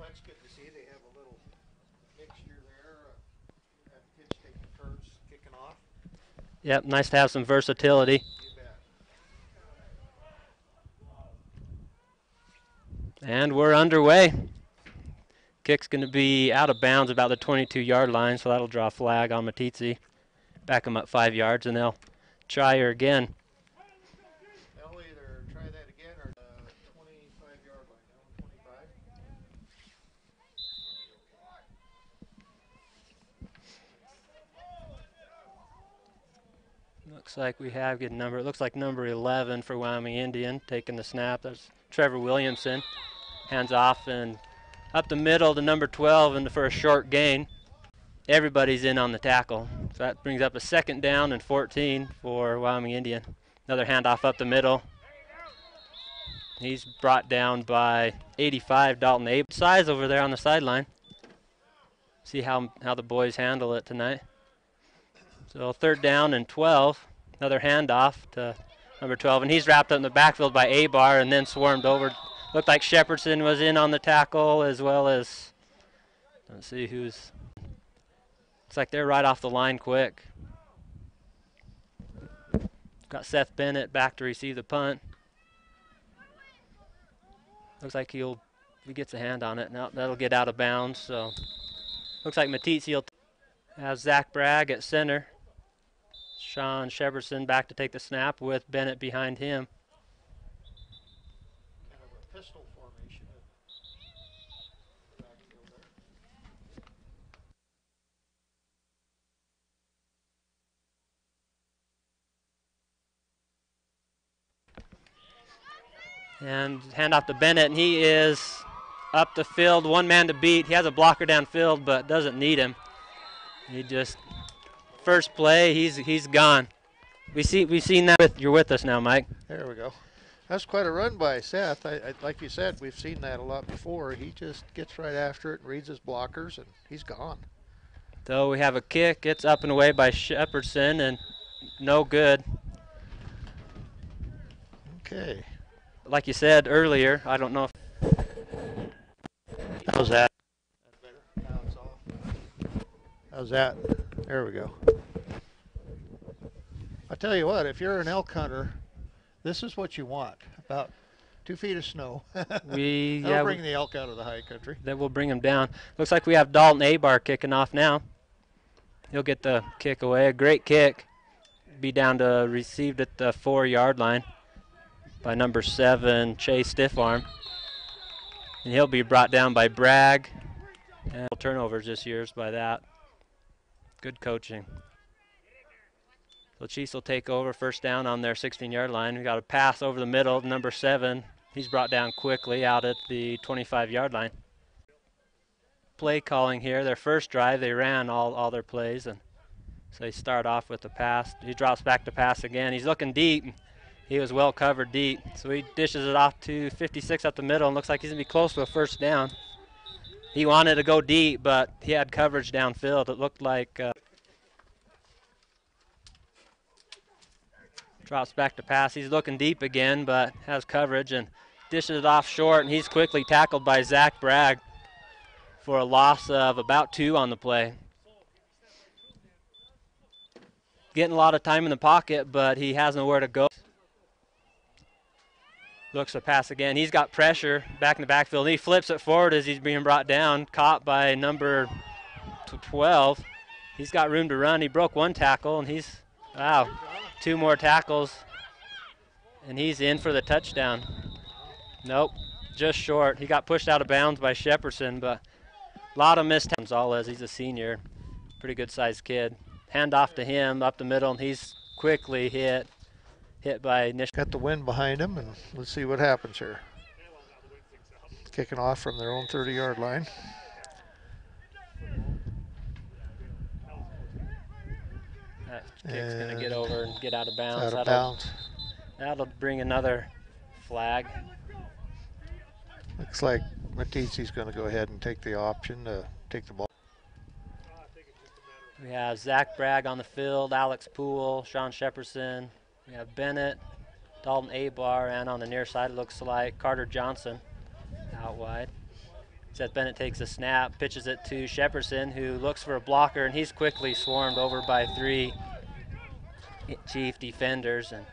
that's good to see. They have a little mixture there. That pitch taking turns, kicking off. Yep, nice to have some versatility. You bet. And we're underway. Kick's going to be out of bounds about the 22-yard line, so that'll draw a flag on Meeteetse. Back them up 5 yards, and they'll try her again. They'll either try that again or the 25-yard line. Down 25. Looks like we have good number. It looks like number 11 for Wyoming Indian taking the snap. That's Trevor Williamson. Hands off and up the middle to number 12 and for a short gain. Everybody's in on the tackle. So that brings up a 2nd down and 14 for Wyoming Indian. Another handoff up the middle. He's brought down by 85, Dalton Abe. Size over there on the sideline. See how the boys handle it tonight. So 3rd down and 12. Another handoff to number 12. And he's wrapped up in the backfield by Abar and then swarmed over. Looked like Shepherdson was in on the tackle as well as, let's see who's, looks like they're right off the line quick. Got Seth Bennett back to receive the punt. Looks like he gets a hand on it. Now that'll get out of bounds. So looks like Meeteetse will have Zach Bragg at center. Sean Shepherdson back to take the snap with Bennett behind him. Kind of a pistol formation. Backfield there. And hand off to Bennett, and he is up the field, 1 man to beat. He has a blocker downfield, but doesn't need him. He just, first play, he's gone. We've seen that. You're with us now, Mike. There we go. That's quite a run by Seth. Like you said, we've seen that a lot before. He just gets right after it and reads his blockers, and he's gone. So we have a kick. It's up and away by Shepherdson, and no good. Okay. Like you said earlier, I don't know if. How's that? That's better. Now it's off. How's that? There we go. I tell you what, if you're an elk hunter, this is what you want. About 2 feet of snow. That'll bring the elk out of the high country. That will bring him down. Looks like we have Dalton Abar kicking off now. He'll get the kick away. A great kick. Be down to received at the 4-yard line by number 7, Chase Stiffarm. And he'll be brought down by Bragg. And turnovers this year's by that. Good coaching. So Chiefs will take over, 1st down on their 16-yard line. We got a pass over the middle, number 7. He's brought down quickly out at the 25-yard line. Play calling here. Their first drive, they ran all their plays, and so they start off with the pass. He drops back to pass again. He's looking deep. He was well covered deep. So he dishes it off to 56 up the middle, and looks like he's going to be close to a 1st down. He wanted to go deep, but he had coverage downfield. It looked like drops back to pass. He's looking deep again, but has coverage and dishes it off short, and he's quickly tackled by Zach Bragg for a loss of about 2 on the play. Getting a lot of time in the pocket, but he has nowhere to go. Looks to pass again. He's got pressure back in the backfield. He flips it forward as he's being brought down, caught by number 12. He's got room to run. He broke 1 tackle, and he's, wow, 2 more tackles, and he's in for the touchdown. Nope, just short. He got pushed out of bounds by Shepherdson, but a lot of missed tackles. Gonzalez, he's a senior, pretty good-sized kid. Hand off to him up the middle, and he's quickly hit by Nish. Got the wind behind him, and let's see what happens here. Kicking off from their own 30-yard line. That kick's going to get over and get out of bounds. Out of bounds. That'll bring another flag. Looks like Meeteetse's going to go ahead and take the option to take the ball. We have Zach Bragg on the field, Alex Poole, Sean Shepherdson. We have Bennett, Dalton Abar, and on the near side it looks like Carter Johnson out wide. Seth Bennett takes a snap, pitches it to Shepardson, who looks for a blocker, and he's quickly swarmed over by 3 Chief defenders. And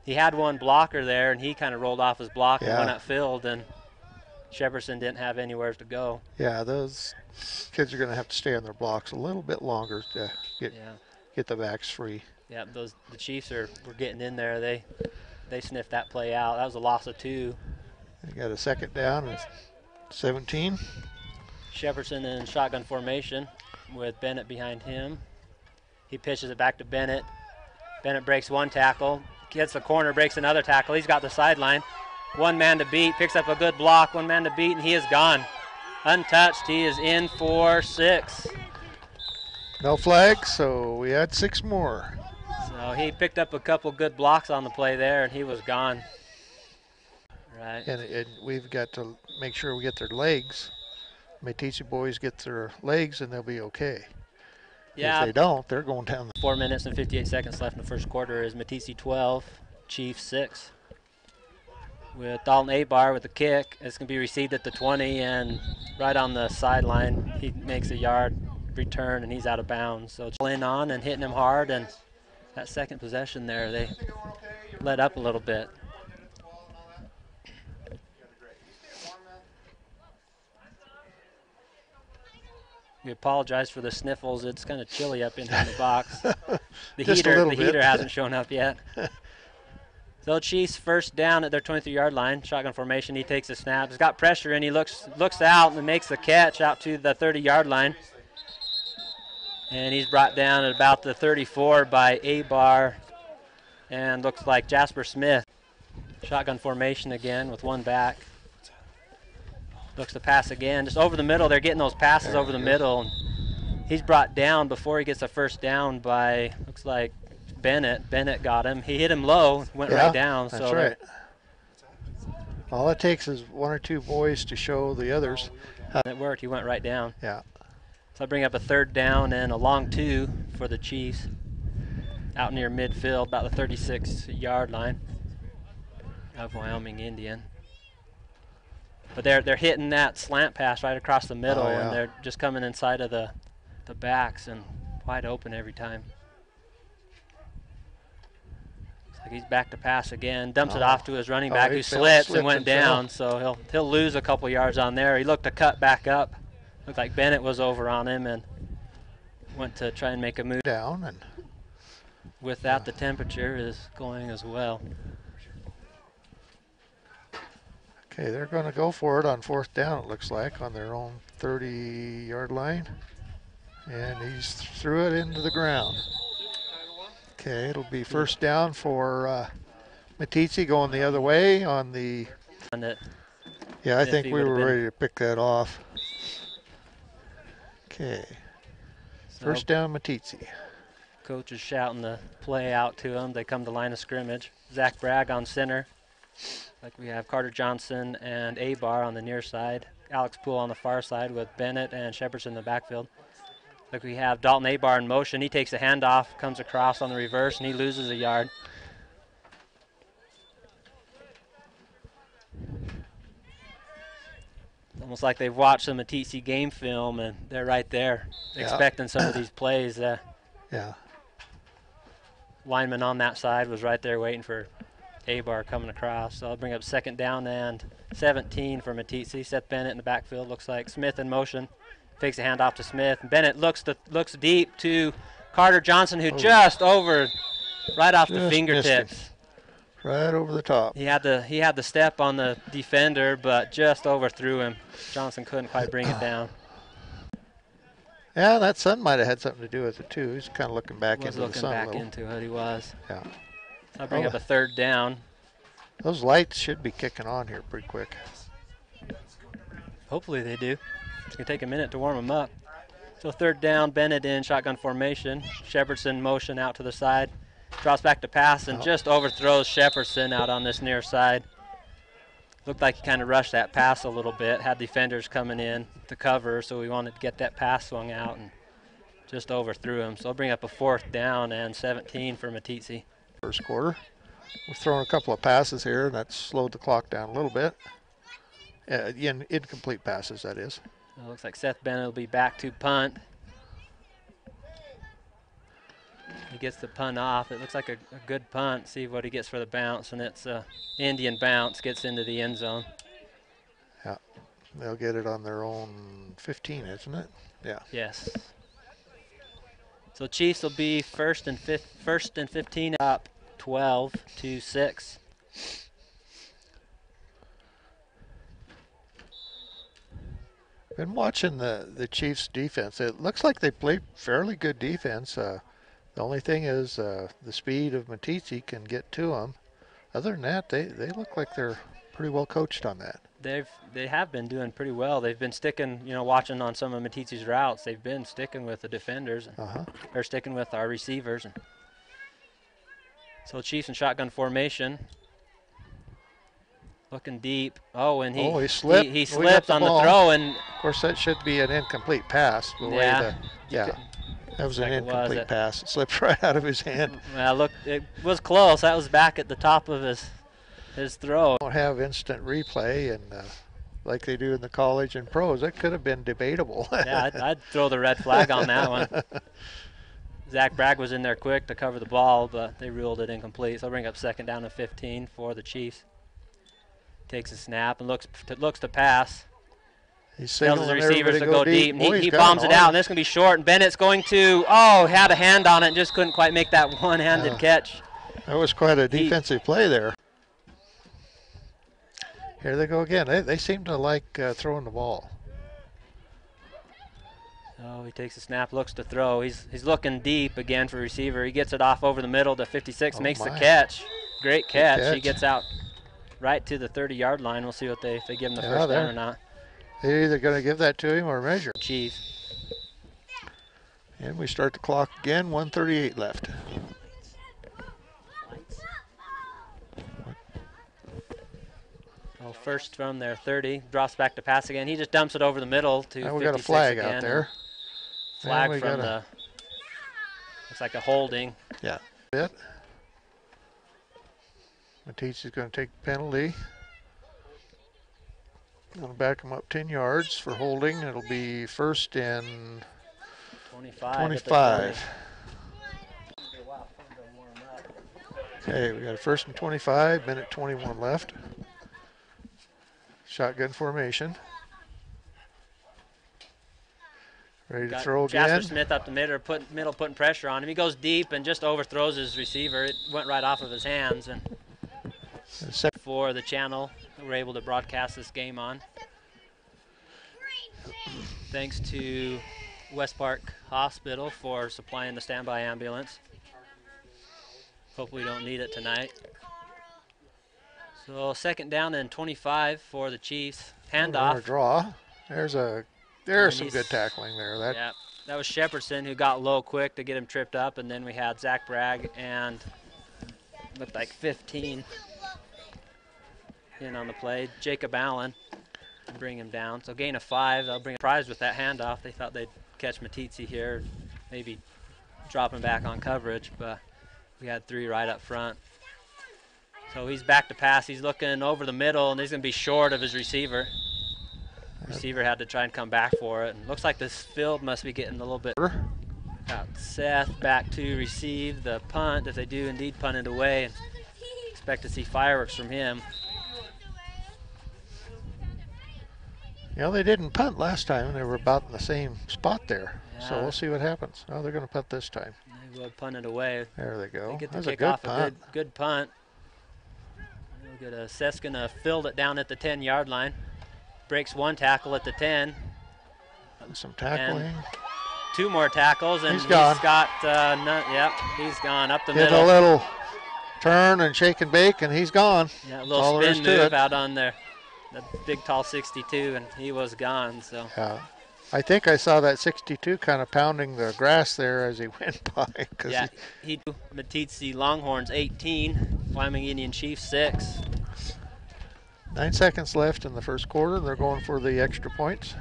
he had one blocker there, and he kind of rolled off his block and went upfield, and Shepardson didn't have anywhere to go. Yeah, those kids are going to have to stay on their blocks a little bit longer to get the backs free. Yeah, the Chiefs were getting in there. They sniffed that play out. That was a loss of 2. They got a second down and 17. Shepardson in shotgun formation with Bennett behind him. He pitches it back to Bennett. Bennett breaks 1 tackle, gets the corner, breaks another tackle. He's got the sideline. 1 man to beat, picks up a good block, 1 man to beat, and he is gone. Untouched, he is in for 6. No flags, so we had 6 more. So he picked up a couple good blocks on the play there, and he was gone. Right. And we've got to make sure we get their legs. Meeteetse boys get their legs, and they'll be okay. Yeah. If they don't, they're going down. 4 minutes and 58 seconds left in the first quarter. Is Meeteetse 12, Chiefs 6. With Dalton Abar with the kick. It's going to be received at the 20, and right on the sideline, he makes a yard return, and he's out of bounds. So it's in on and hitting him hard, and that second possession there, they let up a little bit. We apologize for the sniffles. It's kind of chilly up in here in the box. The heater hasn't shown up yet. So Chiefs first down at their 23-yard line, shotgun formation. He takes a snap. He's got pressure, and he looks out and makes the catch out to the 30-yard line. And he's brought down at about the 34 by Abar, and looks like Jasper Smith. Shotgun formation again with 1 back. Looks to pass again, just over the middle. They're getting those passes over the middle. And he's brought down before he gets a first down by, looks like, Bennett. Bennett got him. He hit him low, went right down. That's right. All it takes is 1 or 2 boys to show the others. It worked. He went right down. Yeah. So I bring up a 3rd down and a long 2 for the Chiefs. Out near midfield, about the 36-yard line of Wyoming Indian. But they're hitting that slant pass right across the middle, and they're just coming inside of the backs and wide open every time. Looks like he's back to pass again. Dumps it off to his running back, who slips and went down. So he'll lose a couple yards on there. He looked to cut back up. Looked like Bennett was over on him and went to try and make a move. Down, and with that, the temperature is going as well. Okay, they're going to go for it on 4th down, it looks like, on their own 30-yard line. And he's threw it into the ground. Okay, it'll be 1st down for Meeteetse going the other way on the... Yeah, I think we were ready to pick that off. Okay, so 1st down Meeteetse. Coach is shouting the play out to him. They come to line of scrimmage. Zach Bragg on center. Like we have Carter Johnson and Abar on the near side. Alex Poole on the far side with Bennett and Shepardson in the backfield. Like we have Dalton Abar in motion. He takes a handoff, comes across on the reverse, and he loses a yard. Almost like they've watched some Meeteetse game film, and they're right there expecting some of these plays. Lineman on that side was right there waiting for Abar coming across. So I'll bring up 2nd down and 17 for Meeteetse. Seth Bennett in the backfield. Looks like Smith in motion. Fakes a handoff to Smith. Bennett looks deep to Carter Johnson, who just over, right off the fingertips. Right over the top. He had the step on the defender, but just overthrew him. Johnson couldn't quite bring it down. Yeah, that sun might have had something to do with it too. He's kind of looking back into the sun. Looking back into it, he was. Yeah. So I'll bring up a 3rd down. Those lights should be kicking on here pretty quick. Hopefully they do. It's going to take a minute to warm them up. So 3rd down, Bennett in shotgun formation. Shepardson motion out to the side. Drops back to pass and just overthrows Shepardson out on this near side. Looked like he kind of rushed that pass a little bit. Had defenders coming in to cover, so we wanted to get that pass swung out and just overthrew him. So I'll bring up a 4th down and 17 for Meeteetse. First quarter. We've thrown a couple of passes here, and that's slowed the clock down a little bit. Incomplete passes, that is. It looks like Seth Bennett will be back to punt. He gets the punt off. It looks like a good punt. See what he gets for the bounce, and it's a Indian bounce, gets into the end zone. Yeah, they'll get it on their own 15, isn't it? Yeah. Yes. So Chiefs will be first and 15, up 12-6. Been watching the Chiefs defense. It looks like they play fairly good defense. The only thing is the speed of Meeteetse can get to them. Other than that, they look like they're pretty well coached on that. They have been doing pretty well. They've been sticking, watching on some of Meeteetse's routes. They've been sticking with the defenders. They're sticking with our receivers. So Chiefs in shotgun formation. Looking deep. Oh, and he slipped. He slipped on the throw, and of course that should be an incomplete pass. That was an incomplete pass. It slipped right out of his hand. Well, look, it was close. That was back at the top of his throw. Don't have instant replay, and like they do in the college and pros, that could have been debatable. Yeah, I'd throw the red flag on that one. Zach Bragg was in there quick to cover the ball, but they ruled it incomplete. So I'll bring up 2nd down and 15 for the Chiefs. Takes a snap and looks to pass. He's tells his receivers to go deep. And he bombs it out, and this is going to be short. And Bennett's going to, had a hand on it and just couldn't quite make that one-handed catch. That was quite a defensive play there. Here they go again. They seem to like throwing the ball. Oh, he takes a snap, looks to throw. He's looking deep again for receiver. He gets it off over the middle to 56, makes the catch. Great catch. He gets out right to the 30-yard line. We'll see if they give him the first down or not. They're either going to give that to him or measure. Chiefs. And we start the clock again, 1:38 left. First from their 30, drops back to pass again. He just dumps it over the middle to 56 we got a flag again. out there. Flag from the, looks like a holding. Yeah. Meeteetse is going to take the penalty. Going to back him up 10 yards for holding. It'll be 1st and 25. Okay, we got a 1st and 25, minute 21 left. Shotgun formation. Ready to throw again. Jasper Smith up the middle, putting pressure on him. He goes deep and just overthrows his receiver. It went right off of his hands. And for the channel we're able to broadcast this game on. Thanks to West Park Hospital for supplying the standby ambulance. Hopefully we don't need it tonight. So 2nd down and 25 for the Chiefs. Handoff. Draw. There's some good tackling there. That was Shepardson who got low quick to get him tripped up, and then we had Zach Bragg and looked like 15 in on the play. Jacob Allen bring him down. So gain of 5. They'll bring a prize with that handoff. They thought they'd catch Meeteetse here, maybe drop him back on coverage, but we had 3 right up front. So he's back to pass. He's looking over the middle, and he's going to be short of his receiver. Receiver had to try and come back for it. And looks like this field must be getting a little bit. Got Seth back to receive the punt, if they do indeed punt it away. And expect to see fireworks from him. They didn't punt last time. They were about in the same spot there. Yeah. So we'll see what happens. Oh, they're going to punt this time. They will punt it away. There they go. They get the kick off a good punt. We'll get Seth's going to field it down at the 10-yard line. Breaks 1 tackle at the 10. Some tackling. And 2 more tackles, and he's gone. He's got he's gone up the middle. Did a little turn and shake and bake, and he's gone. Yeah, a little spin move out on there. The big, tall 62, and he was gone. So. Yeah. I think I saw that 62 kind of pounding the grass there as he went by. Yeah, he Meeteetse Longhorns 18, Wyoming Indian Chiefs 6. 9 seconds left in the first quarter. They're going for the extra points.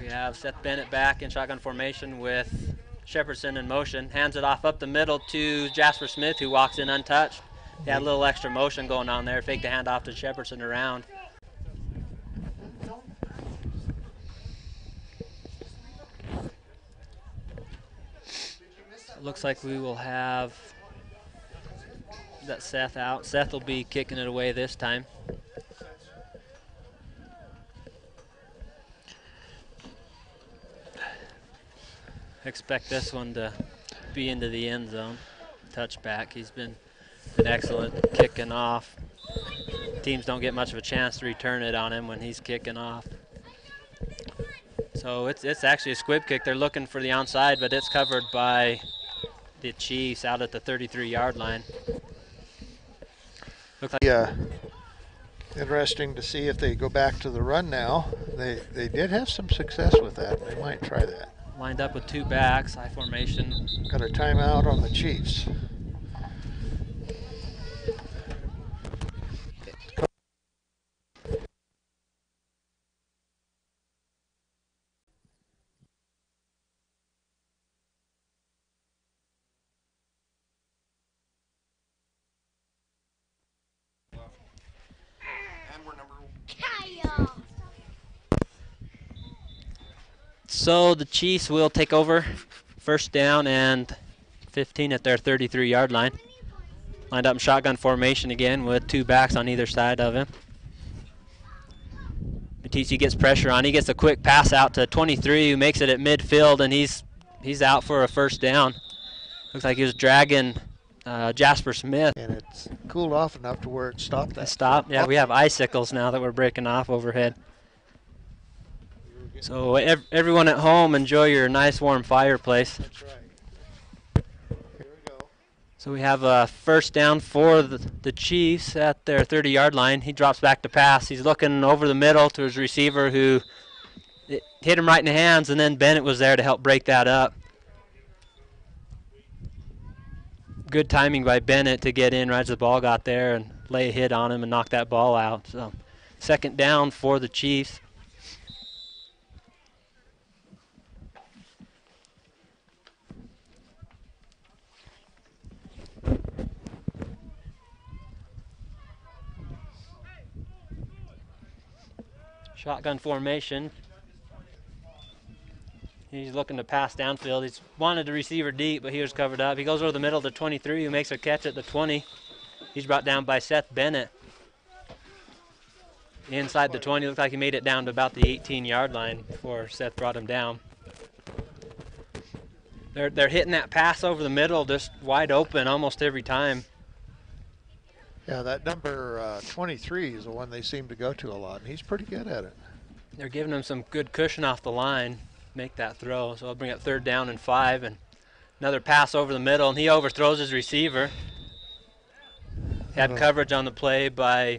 We have Seth Bennett back in shotgun formation with Shepardson in motion. Hands it off up the middle to Jasper Smith, who walks in untouched. He had a little extra motion going on there. Faked a handoff to Shepardson around. Looks like we will have that Seth out. Seth will be kicking it away this time. Expect this one to be into the end zone. Touchback. He's been an excellent kicking off. Teams don't get much of a chance to return it on him when he's kicking off. So it's actually a squib kick. They're looking for the onside, but it's covered by the Chiefs out at the 33-yard line. Looks like interesting to see if they go back to the run now. They did have some success with that. They might try that. Lined up with two backs, high formation. Got a timeout on the Chiefs. So the Chiefs will take over. First down and 15 at their 33-yard line. Lined up in shotgun formation again with two backs on either side of him. Meeteetse gets pressure on. He gets a quick pass out to 23, who makes it at midfield, and he's out for a first down. Looks like he was dragging Jasper Smith. And it's cooled off enough to where it stopped that. It stopped. Yeah, we have icicles now that we're breaking off overhead. So everyone at home, enjoy your nice warm fireplace. That's right. Here we go. So we have a first down for the Chiefs at their 30-yard line. He drops back to pass. He's looking over the middle to his receiver, who hit him right in the hands, and then Bennett was there to help break that up. Good timing by Bennett to get in right as the ball got there and lay a hit on him and knock that ball out. So second down for the Chiefs. Shotgun formation. He's looking to pass downfield. He's wanted the receiver deep, but he was covered up. He goes over the middle to 23, who makes a catch at the 20. He's brought down by Seth Bennett. Inside the 20, looks like he made it down to about the 18-yard line before Seth brought him down. They're hitting that pass over the middle just wide open almost every time. Yeah, that number 23 is the one they seem to go to a lot, and he's pretty good at it. They're giving him some good cushion off the line, make that throw. So I'll bring up third down and 5, and another pass over the middle, and he overthrows his receiver. Had coverage on the play by,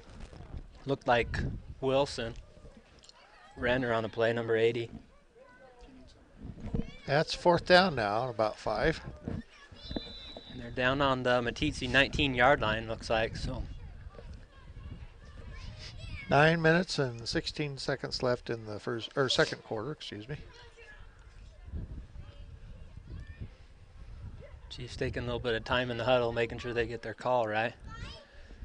looked like Wilson. Renner on the play, number 80. That's fourth down now, about 5. And they're down on the Meeteetse 19-yard line, looks like. So 9 minutes and 16 seconds left in the second quarter, excuse me. Chiefs taking a little bit of time in the huddle, making sure they get their call right.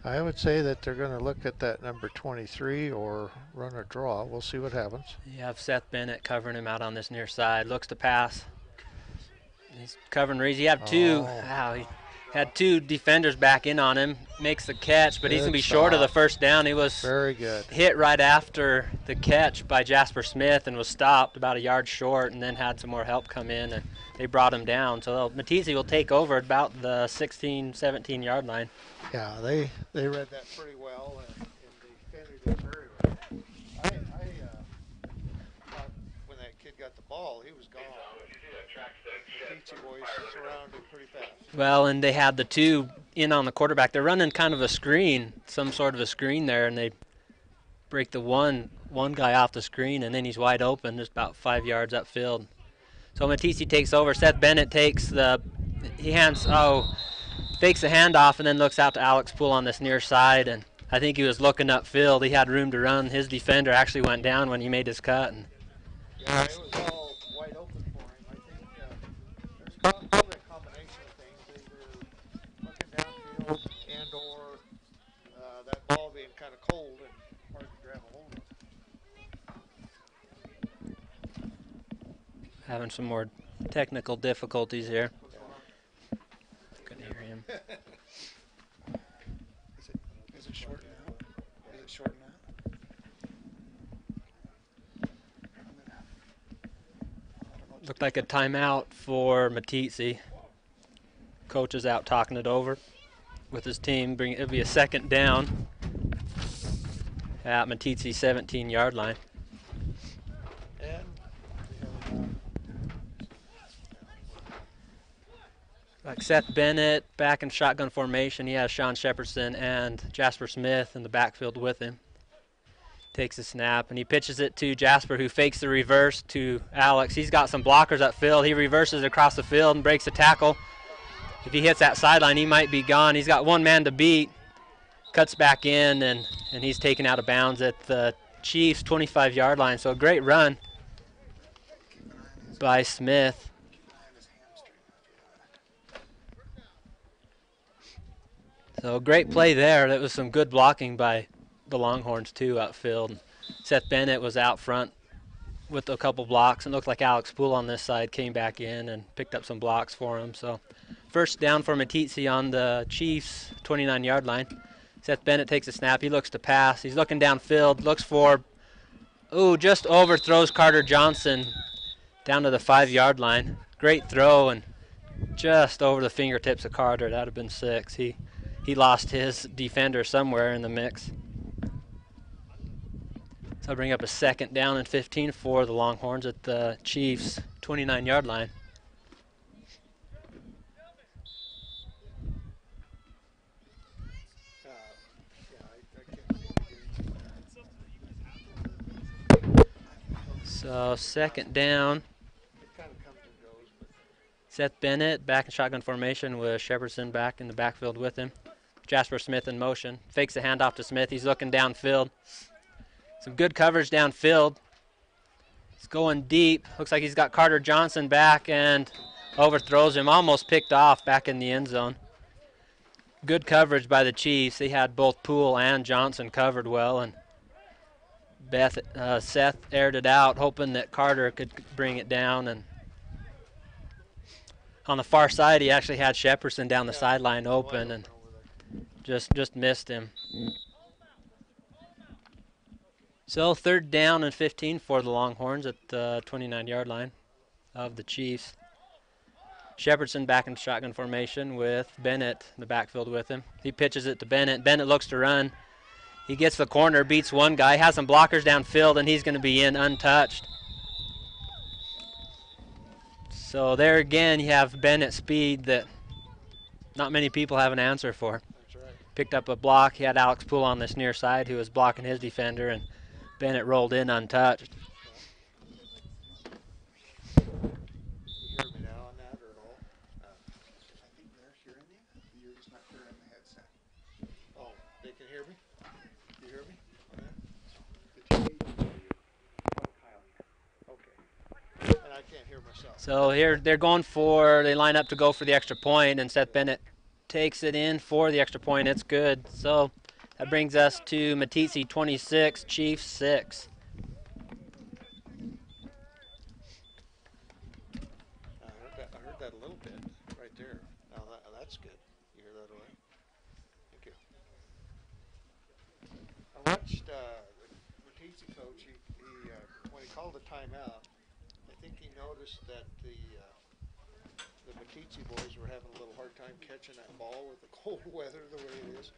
I would say that they're going to look at that number 23 or run a draw. We'll see what happens. You have Seth Bennett covering him out on this near side. Looks to pass. He's covering Reese. He had two. Wow, he had two defenders back in on him. Makes the catch, but he's going to be short of the first down. He was very good. Hit right after the catch by Jasper Smith and was stopped about a yard short, and then had some more help come in, and they brought him down. So Meeteetse will take over at about the 16, 17-yard line. Yeah, they read that pretty well, and they defended it very well. I thought when that kid got the ball, he was gone. Meeteetse boys surrounded pretty fast. Well, and they had the two in on the quarterback. They're running kind of a screen, some sort of a screen there, and they break the one guy off the screen, and then he's wide open, just about 5 yards upfield. So Meeteetse takes over. Seth Bennett fakes the handoff and then looks out to Alex Poole on this near side, and I think he was looking upfield. He had room to run. His defender actually went down when he made his cut. And yeah, it was all wide open for him. I think there's probably a combination of things. They were looking downfield and or that ball being kind of cold and hard to grab a hold of. having some more technical difficulties here. Looked like a timeout for Meeteetse. Coach is out talking it over with his team. It'll be a second down at Meeteetse's 17-yard line. Like Seth Bennett back in shotgun formation. He has Sean Shepardson and Jasper Smith in the backfield with him. Takes a snap, and he pitches it to Jasper, who fakes the reverse to Alex. He's got some blockers upfield. He reverses across the field and breaks a tackle. If he hits that sideline, he might be gone. He's got one man to beat. Cuts back in, and he's taken out of bounds at the Chiefs' 25-yard line. So a great run by Smith. So great play there. That was some good blocking by the Longhorns too outfield. Seth Bennett was out front with a couple blocks, and looked like Alex Poole on this side came back in and picked up some blocks for him. So first down for Meeteetse on the Chiefs' 29-yard line. Seth Bennett takes a snap. He looks to pass. He's looking downfield, looks for, just overthrows Carter Johnson down to the 5-yard line. Great throw, and just over the fingertips of Carter. That would have been 6. He lost his defender somewhere in the mix. So I'll bring up a second down and 15 for the Longhorns at the Chiefs' 29-yard line. So second down. Seth Bennett back in shotgun formation with Shepardson back in the backfield with him. Jasper Smith in motion. Fakes the handoff to Smith. He's looking downfield. Some good coverage downfield. He's going deep. Looks like he's got Carter Johnson back and overthrows him. Almost picked off back in the end zone. Good coverage by the Chiefs. They had both Poole and Johnson covered well, and Seth aired it out, hoping that Carter could bring it down. And on the far side, he actually had Shepardson down the sideline open and just missed him. So third down and 15 for the Longhorns at the 29-yard line of the Chiefs. Shepardson back in shotgun formation with Bennett in the backfield with him. He pitches it to Bennett. Bennett looks to run. He gets the corner, beats one guy, has some blockers downfield, and he's going to be in untouched. So there again, you have Bennett's speed that not many people have an answer for. That's right. Picked up a block. He had Alex Poole on this near side who was blocking his defender, and Bennett rolled in untouched. You hear me now on that or at all? I think they're hearing you. You're just not hearing the headset. Oh, they can hear me? You hear me? The TV can hear you. Oh, Kyle. Okay. And I can't hear myself. So here they line up to go for the extra point, and Seth Bennett takes it in for the extra point. It's good. So that brings us to Meeteetse 26, Chiefs 6. I heard that a little bit right there. Now that's good. You hear that all right? Thank you. I watched the Meeteetse coach. He when he called a timeout, I think he noticed that the Meeteetse boys were having a little hard time catching that ball with the cold weather the way it is,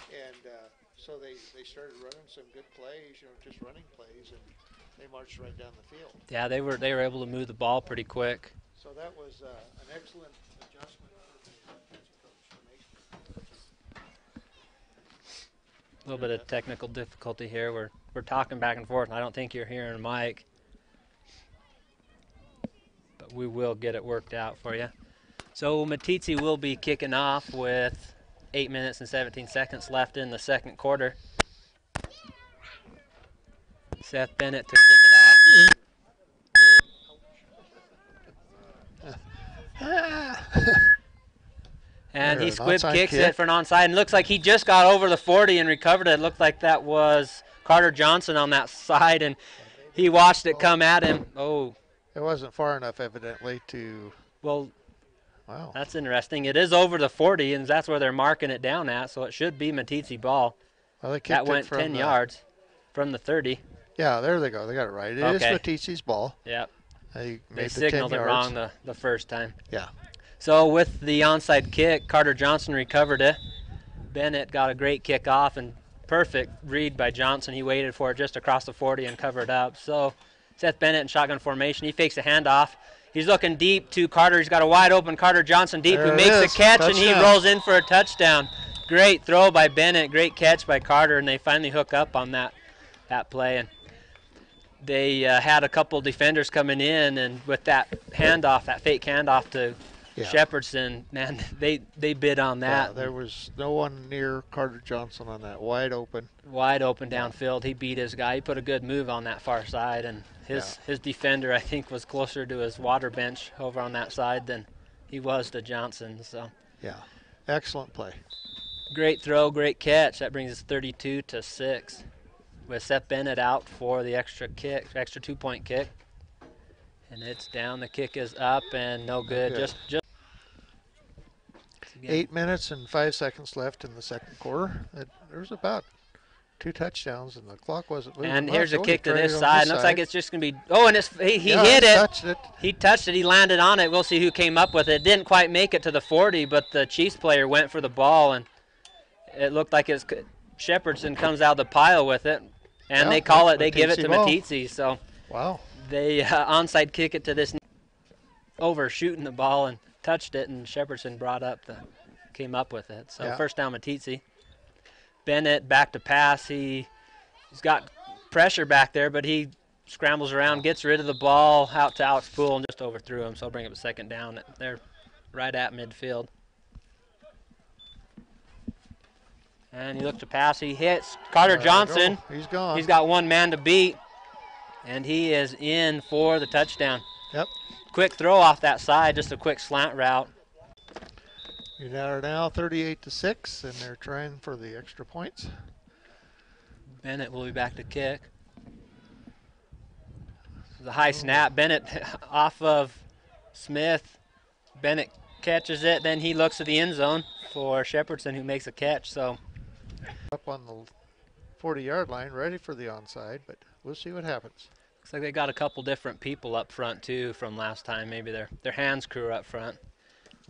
and so they started running some good plays, just running plays, and they marched right down the field. Yeah, they were able to move the ball pretty quick. So that was an excellent adjustment for the defensive coach to make. A little bit of technical difficulty here. We're talking back and forth, and I don't think you're hearing Mike. But we will get it worked out for you. So Meeteetse will be kicking off with 8 minutes and 17 seconds left in the second quarter. Seth Bennett to kick it off. And he squib kicks it for an onside, and looks like he just got over the 40 and recovered it. It looked like that was Carter Johnson on that side, and he watched it come at him. Oh. It wasn't far enough, evidently, to... Well, wow. That's interesting. It is over the 40, and that's where they're marking it down at, so it should be Meeteetse ball. Well, they kicked That it went from 10 yards from the 30. Yeah, there they go. They got it right. It is Okay. Meeteetse's ball. Yep. They They made the 10 signaled it yards. wrong the first time. Yeah. So with the onside kick, Carter Johnson recovered it. Bennett got a great kick off and perfect read by Johnson. He waited for it just across the 40 and covered up. So Seth Bennett in shotgun formation. He fakes a handoff. He's looking deep to Carter. He's got a wide open Carter Johnson deep, There who it makes the is. catch, and he Touchdown. rolls in for a touchdown. Great throw by Bennett. Great catch by Carter, and they finally hook up on that play. And they had a couple defenders coming in, and with that handoff, that fake handoff to Shepherdson, man, they bid on that. Yeah, there was no one near Carter Johnson on that wide open. Wide open downfield. He beat his guy. He put a good move on that far side, and his defender, I think, was closer to his water bench over on that side than he was to Johnson. So yeah, excellent play. Great throw, great catch. That brings us 32-6. With Seth Bennett out for the extra 2-point kick. And it's down, the kick is up and no good. Just 8 minutes and 5 seconds left in the second quarter. There was about 2 touchdowns and the clock wasn't moving. And much. here's a Oh, kick he to tried this it on side. Looks like it's just going to be, and he hit it. Touched it. He touched it, he landed on it. We'll see who came up with it. Didn't quite make it to the 40, but the Chiefs player went for the ball, and it looked like Shepherdson comes out of the pile with it. And they call it, they give it to Meeteetse. So wow. They onside kick it to this overshooting the ball and touched it, and Shepherdson came up with it. So first down Meeteetse. Bennett back to pass. He's got pressure back there, but he scrambles around, gets rid of the ball out to Alex Poole and just overthrew him. So I'll bring up a second down. They're right at midfield. And he looks to pass. He hits Carter Johnson. He's gone. He's got one man to beat, and he is in for the touchdown. Yep. Quick throw off that side, just a quick slant route. You are now 38-6, and they're trying for the extra points. Bennett will be back to kick. The high snap. Bennett off of Smith. Bennett catches it. Then he looks to the end zone for Shepherdson, who makes a catch. So up on the 40-yard line, ready for the onside, but we'll see what happens. Looks like they got a couple different people up front too from last time. Maybe their hands crew are up front.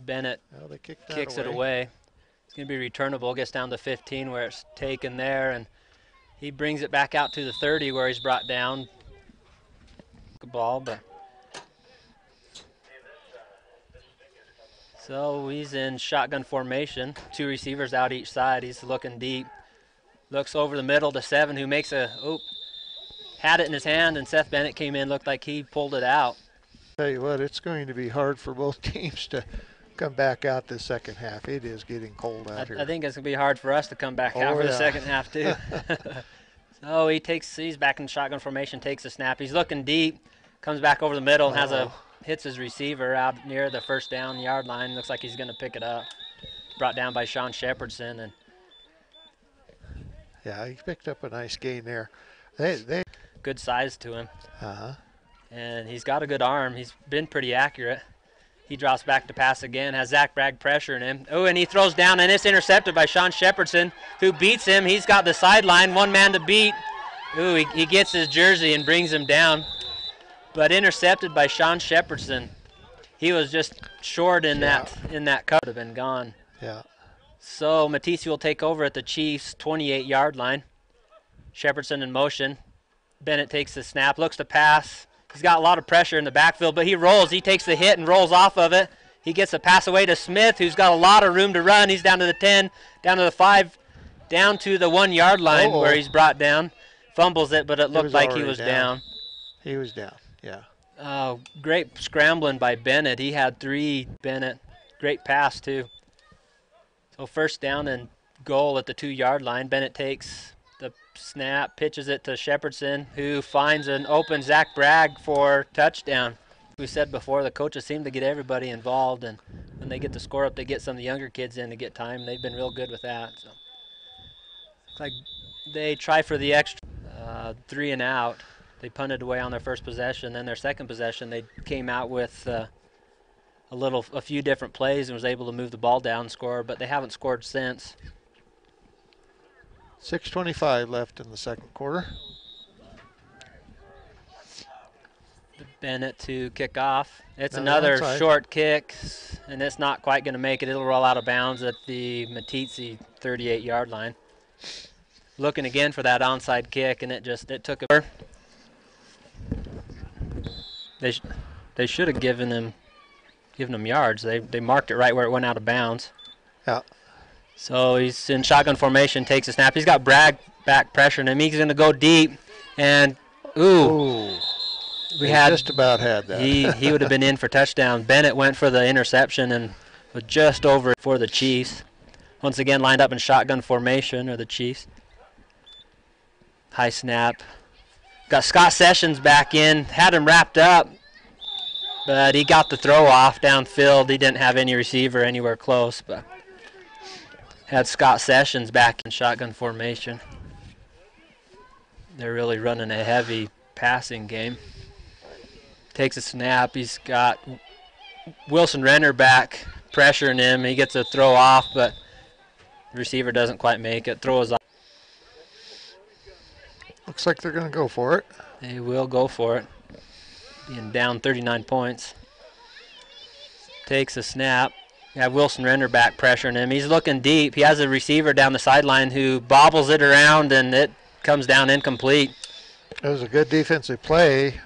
Bennett They kicks it away. It's going to be returnable. Gets down to 15 where it's taken there, and he brings it back out to the 30 where he's brought down. Good ball, but so he's in shotgun formation. 2 receivers out each side. He's looking deep. Looks over the middle to 7, who makes had it in his hand, and Seth Bennett came in. Looked like he pulled it out. Tell you what, it's going to be hard for both teams to come back out this second half. It is getting cold out here. I think it's going to be hard for us to come back out for the second half too. So he's back in shotgun formation, takes a snap. He's looking deep, comes back over the middle and hits his receiver out near the first down yard line. Looks like he's going to pick it up. Brought down by Sean Shepherdson. And yeah, he picked up a nice gain there. They good size to him. Uh-huh. And he's got a good arm. He's been pretty accurate. He drops back to pass again, has Zach Bragg pressuring him. And he throws down, and it's intercepted by Sean Shepherdson, who beats him. He's got the sideline, one man to beat. He gets his jersey and brings him down. But intercepted by Sean Shepherdson. He was just short in that cut. Would have been gone. Yeah. So Meeteetse will take over at the Chiefs' 28-yard line. Shepherdson in motion. Bennett takes the snap, looks to pass. He's got a lot of pressure in the backfield, but he rolls. He takes the hit and rolls off of it. He gets a pass away to Smith, who's got a lot of room to run. He's down to the 10, down to the 5, down to the 1-yard line where he's brought down. Fumbles it, but it looked like he was down. He was down, yeah. Oh, great scrambling by Bennett. He had 3, Bennett. Great pass, too. So first down and goal at the 2-yard line. Bennett takes the snap, pitches it to Shepherdson, who finds an open Zach Bragg for touchdown. We said before, the coaches seem to get everybody involved, and when they get the score up, they get some of the younger kids in to get time. They've been real good with that. So looks like they try for the extra 3 and out. They punted away on their first possession. Then their second possession, they came out with a few different plays and was able to move the ball down and score, but they haven't scored since. 6:25 left in the second quarter. Bennett to kick off. It's Another another onside. short kick, and it's not quite going to make it. It'll roll out of bounds at the Meeteetse 38-yard line. Looking again for that onside kick, and it took a. They should have given him yards. They marked it right where it went out of bounds. Yeah. So he's in shotgun formation, takes a snap. He's got Bragg back pressuring him. He's going to go deep, and Ooh. we He had just about had that. he would have been in for touchdown. Bennett went for the interception and was just over for the Chiefs. Once again lined up in shotgun formation, or the Chiefs. High snap. Got Scott Sessions back in, had him wrapped up, but he got the throw off downfield. He didn't have any receiver anywhere close, but had Scott Sessions back in shotgun formation. They're really running a heavy passing game. Takes a snap. He's got Wilson Renner back pressuring him. He gets a throw off, but the receiver doesn't quite make it. Throws off. Looks like they're going to go for it. They will go for it. Being down 39 points. Takes a snap. You have Wilson Renner back pressuring him. He's looking deep. He has a receiver down the sideline who bobbles it around, and it comes down incomplete. It was a good defensive play.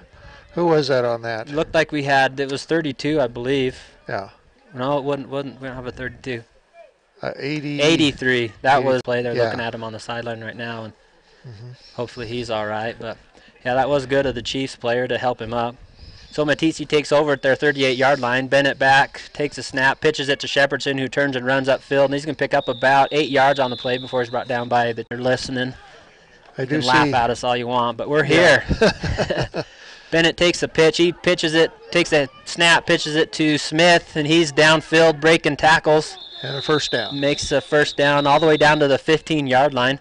Who was that on that? It looked like it was 32, I believe. Yeah. No, it wasn't. We don't have a 32. 83. That 80, was play. They're yeah. looking at him on the sideline right now, and hopefully he's all right. But yeah, that was good of the Chiefs player to help him up. So Meeteetse takes over at their 38-yard line. Bennett back, takes a snap, pitches it to Shepherdson, who turns and runs upfield, and he's going to pick up about 8 yards on the play before he's brought down by the. You're listening. I do You can see. laugh at us all you want, but we're here. Bennett takes a pitch. He pitches it, takes a snap, pitches it to Smith, and he's downfield breaking tackles. And a first down. Makes a first down all the way down to the 15-yard line.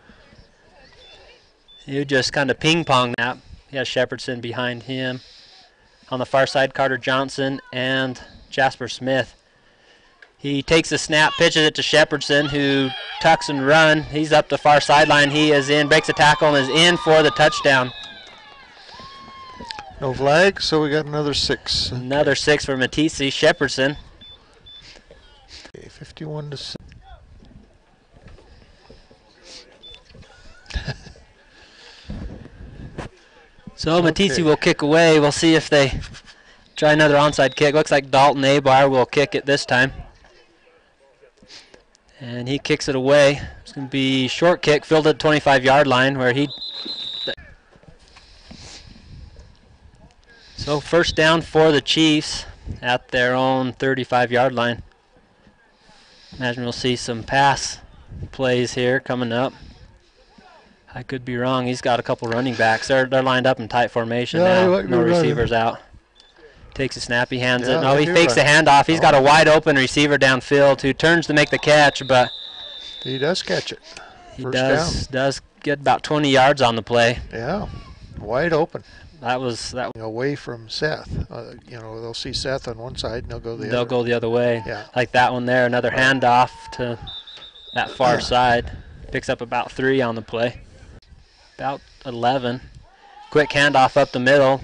You just kind of ping-pong that. He has Shepherdson behind him. On the far side, Carter Johnson and Jasper Smith. He takes a snap, pitches it to Shepherdson, who tucks and run. He's up the far sideline. He is in, breaks a tackle, and is in for the touchdown. No flag, so we got another 6. Another 6 for Meeteetse. Shepherdson. 51 to 6. So Meeteetse Okay. will kick away. We'll see if they try another onside kick. Looks like Dalton Abar will kick it this time. And he kicks it away. It's going to be short kick, filled at 25-yard line where he. So first down for the Chiefs at their own 35-yard line. Imagine we'll see some pass plays here coming up. I could be wrong. He's got a couple running backs. They're lined up in tight formation Yeah, now. they No might be receivers out. Takes a snap. He hands Yeah, it. No, they he do fakes the run. handoff. He's got a wide open receiver downfield who turns to make the catch, but He does catch it. he First does get about 20 yards on the play. Yeah. Wide open. That was Away from Seth. They'll see Seth on one side and they'll go the they'll other. go the other way. Yeah. Like that one there. Another handoff to that far side. Picks up about 3 on the play. About 11. Quick handoff up the middle.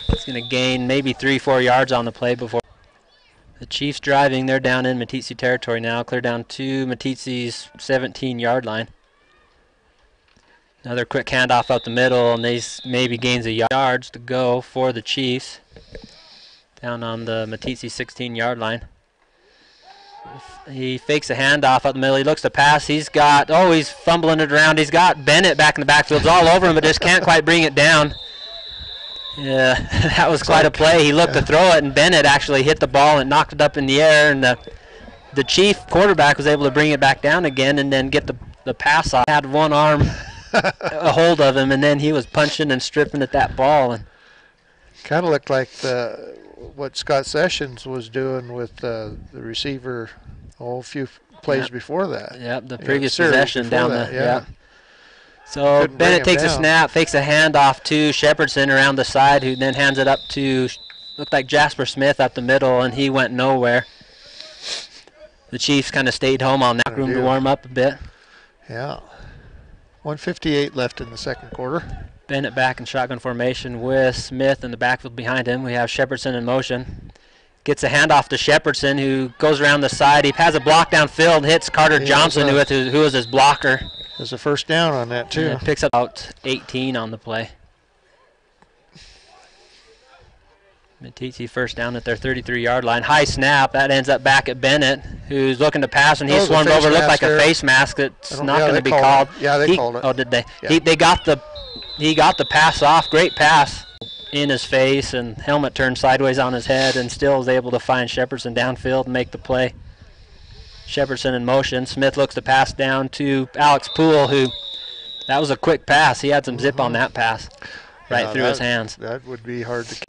It's going to gain maybe 3-4 yards on the play before. The Chiefs driving. They're down in Meeteetse territory now. Clear down to Meeteetse's 17-yard line. Another quick handoff up the middle, and these maybe gains a yards to go for the Chiefs. Down on the Meeteetse 16-yard line. He fakes a handoff up the middle. He looks to pass. He's fumbling it around. He's got Bennett back in the backfield. It's all over him, but just can't quite bring it down. Yeah, that was quite a play. He looked to throw it, and Bennett actually hit the ball and knocked it up in the air, and the Chief quarterback was able to bring it back down again and then get the pass off. Had one arm a hold of him, and then he was punching and stripping at that ball. And Kind of looked like what Scott Sessions was doing with the receiver a few plays before that. Yep, the previous series possession before down that, the. yeah. Yep. So Couldn't bring Bennett him takes a down. snap, fakes a handoff to Shepherdson around the side, who then hands it up to looked like Jasper Smith up the middle, and he went nowhere. The Chiefs kind of stayed home on that room to warm up a bit. Yeah. 1:58 left in the second quarter. Bennett back in shotgun formation with Smith in the backfield behind him. We have Shepardson in motion. Gets a handoff to Shepardson, who goes around the side. He has a block downfield, hits Carter Johnson, who was his blocker. There's a first down on that, too. And picks up about 18 on the play. Meeteetse first down at their 33-yard line. High snap. That ends up back at Bennett, who's looking to pass, and he swarmed over. Looked like a face mask. That's not going to be called. Yeah, they called it. Oh, did they? Yeah. He got the pass off. Great pass in his face, and helmet turned sideways on his head, and still was able to find Shepardson downfield and make the play. Shepardson in motion. Smith looks to pass down to Alex Poole, who that was a quick pass. He had some zip on that pass right through his hands. That would be hard to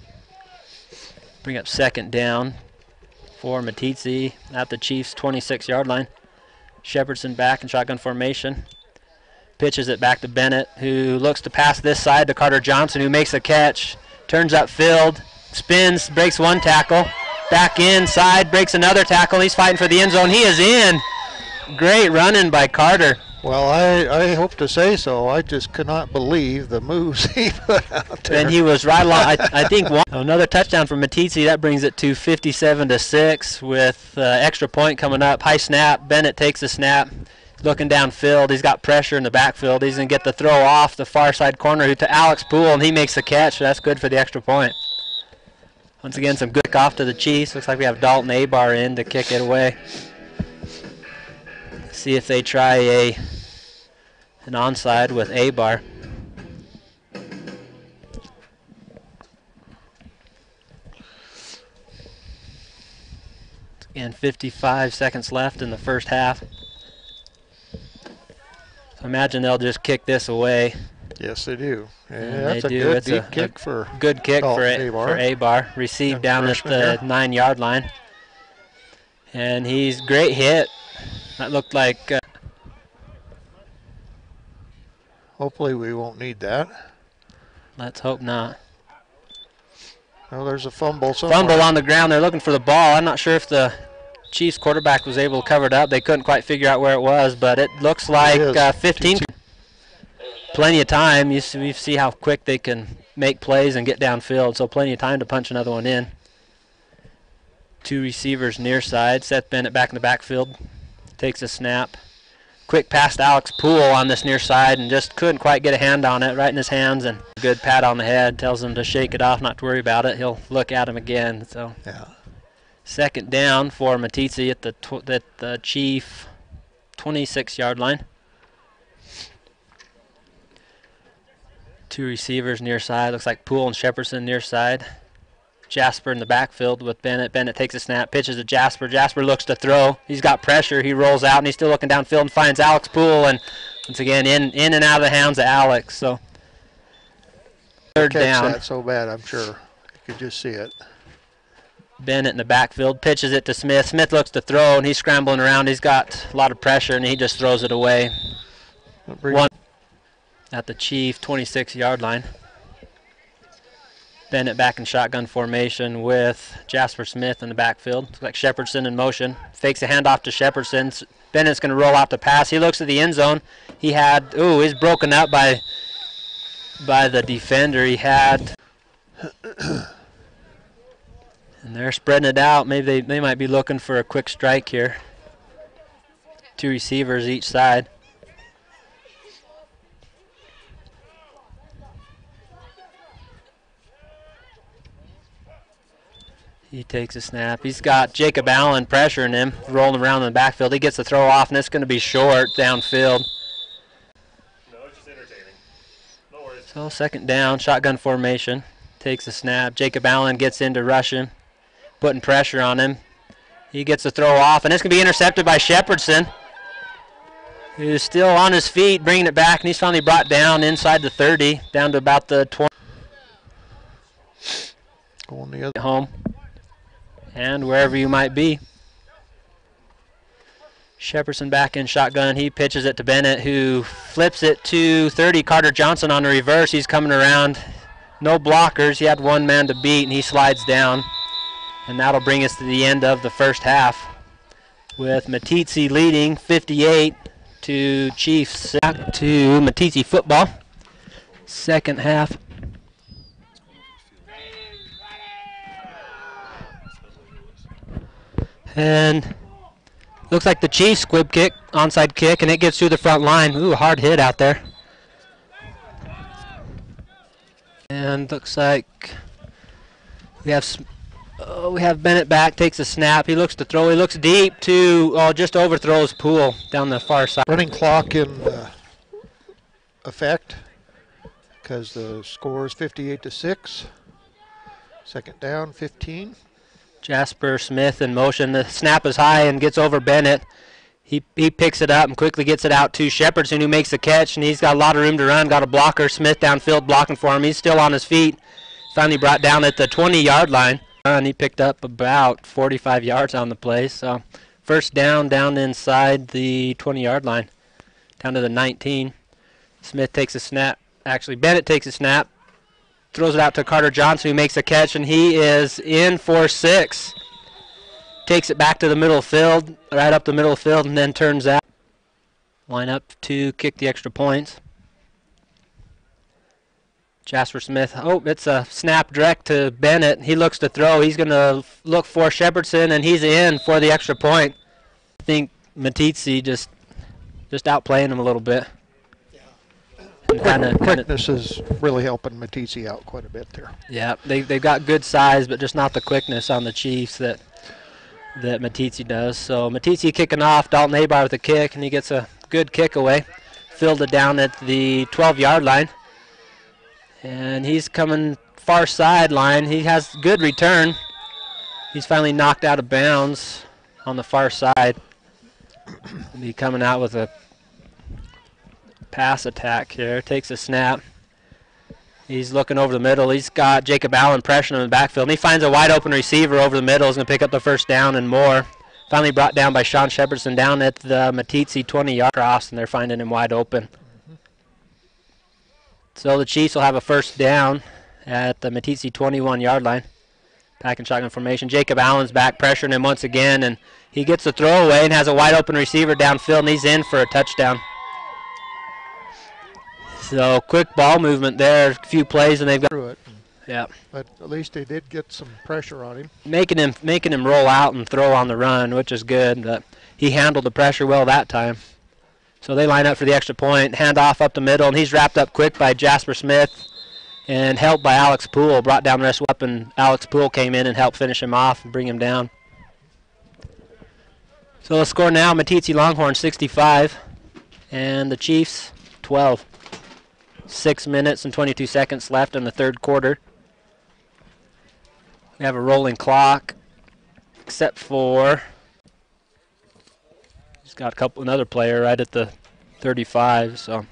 bring up second down for Meeteetse at the Chiefs' 26-yard line. Shepardson back in shotgun formation. Pitches it back to Bennett, who looks to pass this side to Carter Johnson, who makes a catch. Turns upfield, spins, breaks one tackle. Back inside, breaks another tackle. He's fighting for the end zone. He is in. Great running by Carter. Well, I hope to say so. I just could not believe the moves he put out there. And he was right along. I think another touchdown from Meeteetse. That brings it to 57-6 with extra point coming up. High snap. Bennett takes the snap. Looking downfield. He's got pressure in the backfield. He's going to get the throw off the far side corner to Alex Poole, and he makes the catch. So that's good for the extra point. Once again, some good kick off to the Chiefs. Looks like we have Dalton Abar in to kick it away. See if they try an onside with Abar. Again, 55 seconds left in the first half. So imagine they'll just kick this away. Yes, they do. And that's they a do. good It's deep kick for good kick for Abar. Abar. Received down at freshman the there. 9-yard line. And he's great hit. That looked like Hopefully we won't need that. let's hope not. Oh, there's a fumble somewhere. Fumble on the ground. They're looking for the ball. I'm not sure if the Chiefs quarterback was able to cover it up. They couldn't quite figure out where it was, but it looks like It is. 15. Plenty of time. You see how quick they can make plays and get downfield, so plenty of time to punch another one in. Two receivers near side. Seth Bennett back in the backfield. Takes a snap. Quick pass to Alex Poole on this near side and just couldn't quite get a hand on it, right in his hands, and good pat on the head. Tells him to shake it off, not to worry about it. He'll look at him again. So Yeah. second down for Meeteetse at the Chief 26-yard line. Two receivers near side. Looks like Poole and Shepardson near side. Jasper in the backfield with Bennett. Bennett takes a snap, pitches to Jasper. Jasper looks to throw. He's got pressure. He rolls out, and he's still looking downfield and finds Alex Poole. And once again, in and out of the hands of Alex. So third Catch down. that so bad, I'm sure. You could just see it. Bennett in the backfield pitches it to Smith. Smith looks to throw, and he's scrambling around. He's got a lot of pressure, and he just throws it away. One at the Chief 26-yard line. Bennett back in shotgun formation with Jasper Smith in the backfield. Looks like Shepardson in motion. Fakes a handoff to Shepardson. Bennett's going to roll out the pass. He looks at the end zone. He's broken up by the defender. He had, and they're spreading it out. Maybe they might be looking for a quick strike here. Two receivers each side. He takes a snap. He's got Jacob Allen pressuring him, rolling around in the backfield. He gets the throw off, and it's going to be short downfield. No, it's just entertaining. No worries. So second down, shotgun formation. Takes a snap. Jacob Allen gets in to rush him, putting pressure on him. He gets the throw off, and it's going to be intercepted by Shepardson, who's still on his feet, bringing it back, and he's finally brought down inside the 30, down to about the 20. Going the other. Home. And wherever you might be. Shepardson back in shotgun. He pitches it to Bennett, who flips it to 30. Carter Johnson on the reverse. He's coming around. No blockers. He had one man to beat, and he slides down. And that'll bring us to the end of the first half, with Meeteetse leading 58 to Chiefs. Back to Meeteetse football. Second half. And looks like the Chiefs squib kick, onside kick, and it gets through the front line. Ooh, hard hit out there. And looks like we have Bennett back, takes a snap. He looks to throw. He looks deep to just overthrows Poole down the far side. Running clock in effect because the score is 58-6. Second down, 15. Jasper Smith in motion. The snap is high and gets over Bennett. He picks it up and quickly gets it out to Shepardson, who makes the catch, and he's got a lot of room to run. Got a blocker, Smith downfield blocking for him. He's still on his feet. Finally brought down at the 20-yard line. And he picked up about 45 yards on the play. So first down inside the 20-yard line, down to the 19. Smith takes a snap. Actually, Bennett takes a snap, throws it out to Carter Johnson, who makes a catch, and he is in for 6. Takes it back to the middle of the field, right up the middle of the field, and then turns out. Line up to kick the extra points. Jasper Smith, it's a snap direct to Bennett. He looks to throw. He's going to look for Shepardson, and he's in for the extra point. I think Meeteetse just outplaying him a little bit. Quickness is really helping Meeteetse out quite a bit there. Yeah, they've got good size, but just not the quickness on the Chiefs that Meeteetse does. So Meeteetse kicking off, Dalton Abar with a kick, and he gets a good kick away. Fielded down at the 12-yard line. And he's coming far sideline. He has good return. He's finally knocked out of bounds on the far side. He'll be coming out with a pass attack here. Takes a snap. He's looking over the middle. He's got Jacob Allen pressuring him in the backfield. And he finds a wide open receiver over the middle. He's going to pick up the first down and more. Finally brought down by Sean Shepardson down at the Meeteetse 20-yard cross, and they're finding him wide open. So the Chiefs will have a first down at the Meeteetse 21-yard line. Back in shotgun formation. Jacob Allen's back pressuring him once again, and he gets the throw away and has a wide open receiver downfield, and he's in for a touchdown. So quick ball movement there, a few plays, and they've got Through it. Yeah. But at least they did get some pressure on him. Making him roll out and throw on the run, which is good. But he handled the pressure well that time. So they line up for the extra point, hand off up the middle, and he's wrapped up quick by Jasper Smith and helped by Alex Poole. Brought down the rest up, and Alex Poole came in and helped finish him off and bring him down. So the score now, Meeteetse Longhorns 65 and the Chiefs 12. 6 minutes and 22 seconds left in the third quarter. We have a rolling clock, except for he's got another player right at the 35. So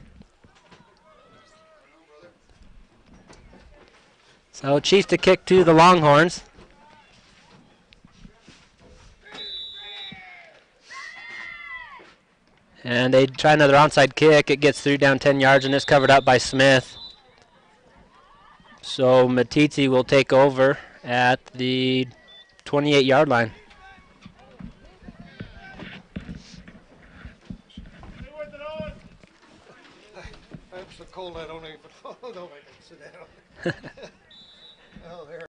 Chiefs to kick to the Longhorns. And they try another onside kick. It gets through down 10 yards, and it's covered up by Smith. So Meeteetse will take over at the 28-yard line. I'm so cold I don't even know if I can sit down. Oh, there.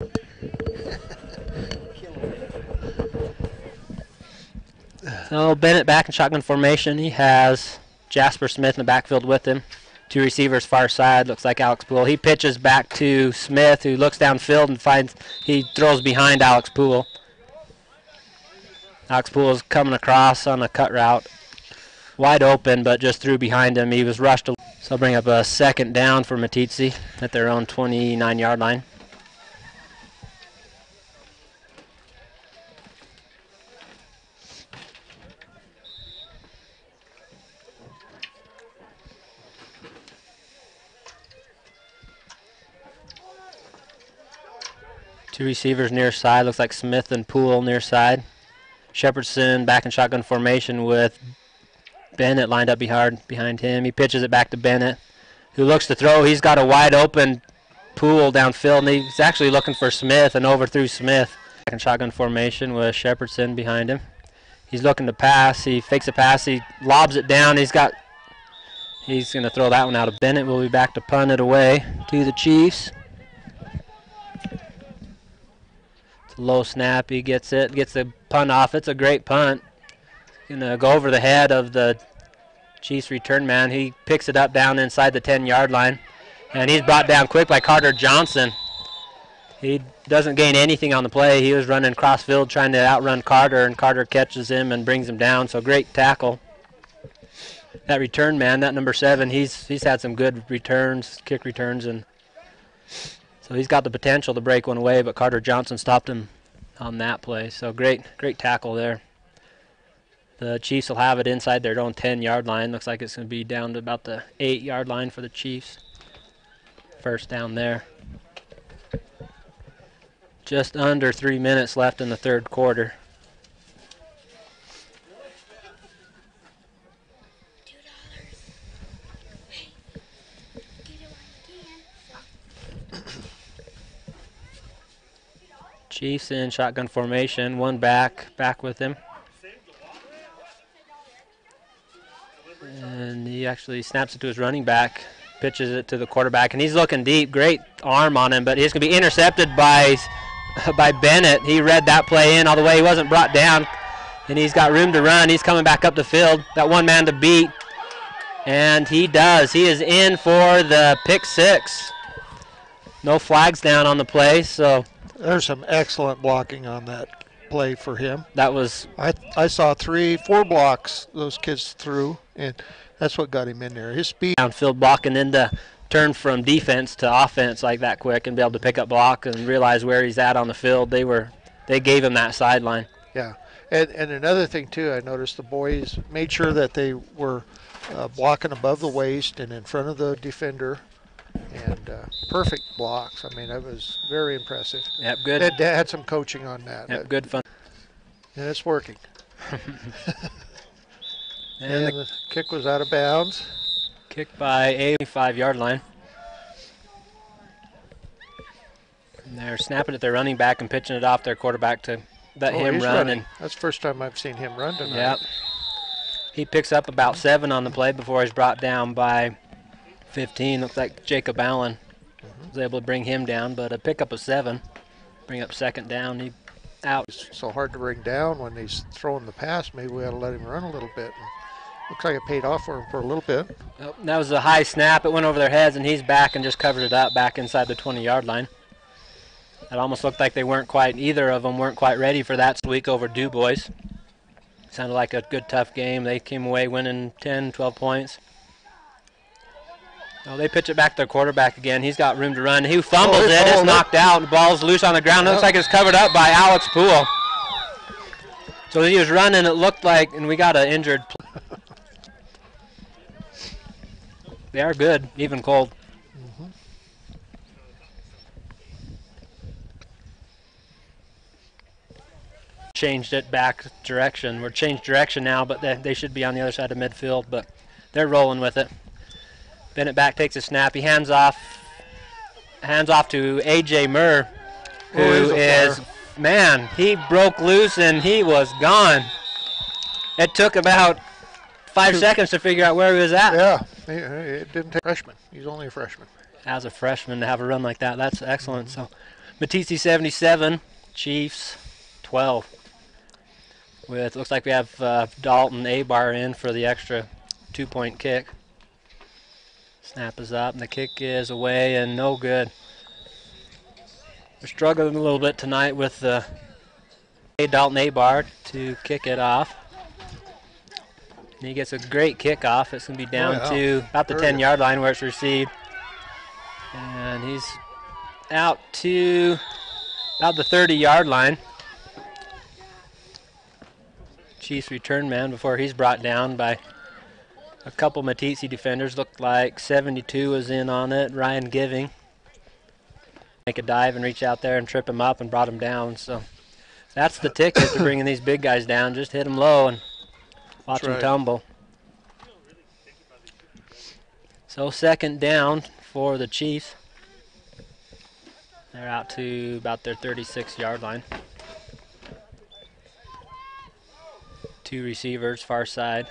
So Bennett back in shotgun formation. He has Jasper Smith in the backfield with him. 2 receivers far side. Looks like Alex Poole. He pitches back to Smith, who looks downfield and he throws behind Alex Poole. Alex Poole is coming across on a cut route. Wide open, but just threw behind him. He was rushed. So I'll bring up a second down for Meeteetse at their own 29-yard line. Two receivers near side. Looks like Smith and Poole near side. Shepardson back in shotgun formation with Bennett lined up behind him. He pitches it back to Bennett, who looks to throw. He's got a wide open Poole downfield, and he's actually looking for Smith and overthrew Smith. Back in shotgun formation with Shepardson behind him. He's looking to pass. He fakes a pass. He lobs it down. He's going to throw that one out of Bennett. Will be back to punt it away to the Chiefs. It's a low snap. He gets it. Gets the punt off. It's a great punt. Going to go over the head of the Chiefs return man. He picks it up down inside the 10-yard line. And he's brought down quick by Carter Johnson. He doesn't gain anything on the play. He was running cross-field trying to outrun Carter, and Carter catches him and brings him down. So great tackle. That return man, that number 7, he's had some good returns, kick returns, and so he's got the potential to break one away, but Carter Johnson stopped him on that play. So great tackle there. The Chiefs will have it inside their own 10-yard line. Looks like it's going to be down to about the 8-yard line for the Chiefs. First down there. Just under 3 minutes left in the third quarter. Chiefs in shotgun formation. One back with him. And he actually snaps it to his running back, pitches it to the quarterback, and he's looking deep. Great arm on him, but he's going to be intercepted by Bennett. He read that play in all the way. He wasn't brought down, and he's got room to run. He's coming back up the field. That one man to beat, and he does. He is in for the pick 6. No flags down on the play, so There's some excellent blocking on that play for him. that was I saw 3-4 blocks those kids threw, and that's what got him in there. His speed. downfield blocking into turn from defense to offense like that quick and be able to pick up block and realize where he's at on the field. They gave him that sideline. Yeah, and another thing too, I noticed the boys made sure that they were blocking above the waist and in front of the defender, and perfect blocks. I mean, that was very impressive. Yep, good. They had some coaching on that. Yep, good fun. And it's working. And And the the kick was out of bounds. kick by a 5-yard line. And they're snapping at their running back and pitching it off their quarterback to let him He's run. running. And That's the first time I've seen him run tonight. yep, he picks up about 7 on the play before he's brought down by 15. Looks like Jacob Allen was able to bring him down, but a pickup of 7, bring up second down. He out. It's so hard to bring down when he's throwing the pass. Maybe we ought to let him run a little bit. And looks like it paid off for him for a little bit. Oh, that was a high snap. It went over their heads, and he's back and just covered it up back inside the 20-yard line. It almost looked like either of them weren't quite ready for that week over Du Bois. Sounded like a good, tough game. They came away winning 10, 12 points. Oh, they pitch it back to their quarterback again. He's got room to run. He fumbles it. It's knocked out. The ball's loose on the ground. Looks like it's covered up by Alex Poole. So he was running, it looked like, and we got an injured player. They are good, even cold. Changed it back direction. We're changed direction now, but they should be on the other side of midfield, but they're rolling with it. Bennett back takes a snap. He hands off to A.J. Murr, who man, he broke loose and he was gone. It took about 5 seconds to figure out where he was at. Yeah, it didn't take a freshman. He's only a freshman. As a freshman to have a run like that, that's excellent. So, Meeteetse 77, Chiefs 12. Looks like we have Dalton Abar in for the extra 2-point kick. Snap is up, and the kick is away and no good. We're struggling a little bit tonight with Dalton Abar to kick it off. And he gets a great kickoff. It's going to be down to about the 10-yard line where it's received. And he's out to about the 30-yard line. Chiefs return man before he's brought down by a couple Meeteetse defenders. Looked like 72 was in on it. Ryan Giving. Make a dive and reach out there and trip him up and brought him down. So that's the ticket to bringing these big guys down. Just hit them low and watch them tumble. So second down for the Chiefs. They're out to about their 36-yard line. Two receivers, far side.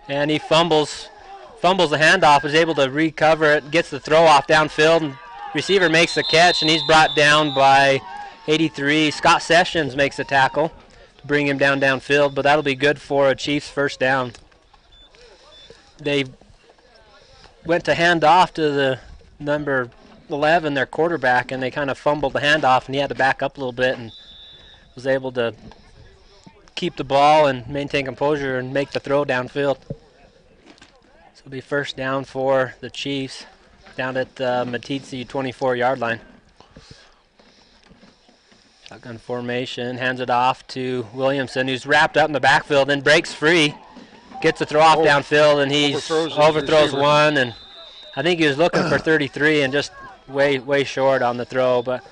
And he fumbles the handoff, is able to recover it, gets the throw off downfield, and receiver makes the catch, and he's brought down by 83. Scott Sessions makes the tackle to bring him downfield, but that'll be good for a Chiefs first down. They went to hand off to the number 11, their quarterback, and they kind of fumbled the handoff, and he had to back up a little bit and was able to keep the ball and maintain composure and make the throw downfield. So it'll be first down for the Chiefs down at the Meeteetse 24-yard line. Shotgun formation, hands it off to Williamson, who's wrapped up in the backfield, then breaks free, gets the throw off downfield, and he overthrows one, and I think he was looking for 33 and just way short on the throw. But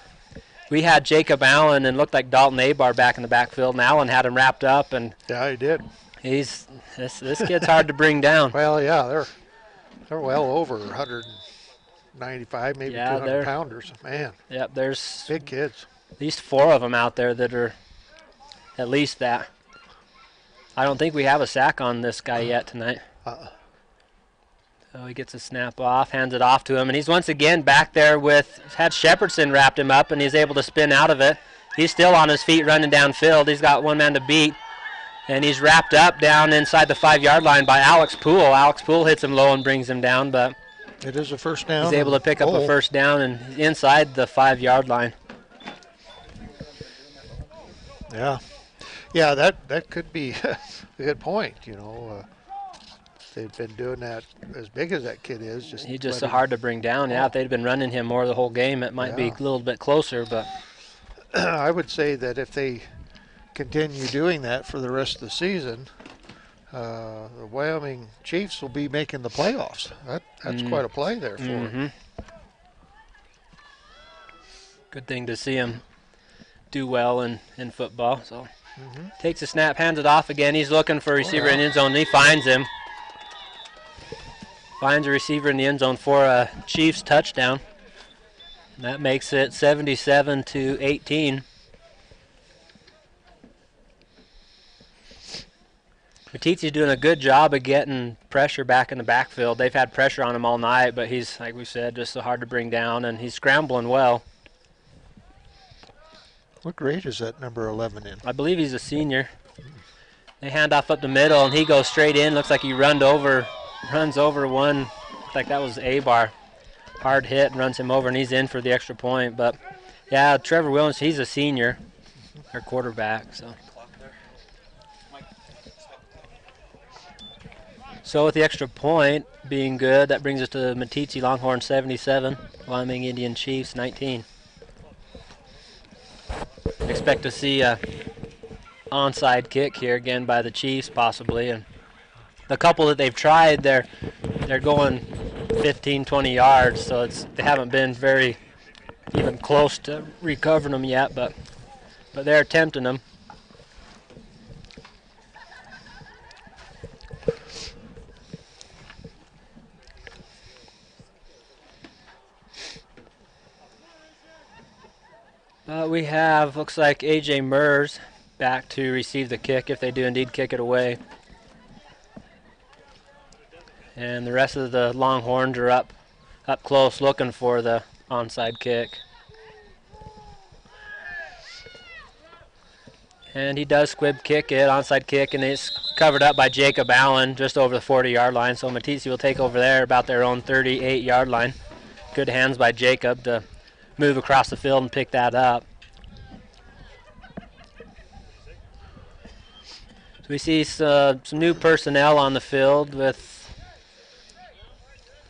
we had Jacob Allen and looked like Dalton Abar back in the backfield, and Allen had him wrapped up, and Yeah, he did. this kid's hard to bring down. Well, yeah, they're well over 195, maybe Yeah, 200 pounders. Man, Yep, there's big kids. at least 4 of them out there that are at least that. I don't think we have a sack on this guy yet tonight. So he gets a snap off, hands it off to him, and he's once again back there had Shepherdson wrapped him up, and he's able to spin out of it. He's still on his feet running downfield. He's got one man to beat, and he's wrapped up down inside the 5-yard line by Alex Poole. Alex Poole hits him low and brings him down, but it is a first down. he's able to pick up a first down and inside the 5-yard line. Yeah, that could be a good point. You know, they've been doing that as big as that kid is. He's just so hard to bring down. Yeah, if they'd been running him more the whole game, it might be a little bit closer. But I would say that if they continue doing that for the rest of the season, the Wyoming Chiefs will be making the playoffs. That's quite a play there for them. Good thing to see him do well in football. So takes a snap, hands it off again. He's looking for a receiver in the end zone, and he finds him. Finds a receiver in the end zone for a Chiefs touchdown. And that makes it 77-18. Meeteetse's doing a good job of getting pressure back in the backfield. They've had pressure on him all night, but he's, like we said, just so hard to bring down, and he's scrambling well. What grade is that number 11 in? I believe he's a senior. They hand off up the middle, and he goes straight in. Looks like he runs over one. Looks like that was Abar. Hard hit and runs him over, and he's in for the extra point. But, yeah, Trevor Williams, he's a senior, our quarterback. So with the extra point being good, that brings us to Meeteetse Longhorns 77, Wyoming Indian Chiefs 19. Expect to see a onside kick here again by the Chiefs possibly, and the couple that they've tried, they're going 15, 20 yards, so they haven't been very even close to recovering them yet, but they're attempting them. We have, looks like A.J. Mers back to receive the kick if they do indeed kick it away. And the rest of the Longhorns are up close looking for the onside kick. And he does squib kick it, onside kick, and it's covered up by Jacob Allen just over the 40-yard line. So Meeteetse will take over there about their own 38-yard line. Good hands by Jacob to move across the field and pick that up. So we see some new personnel on the field with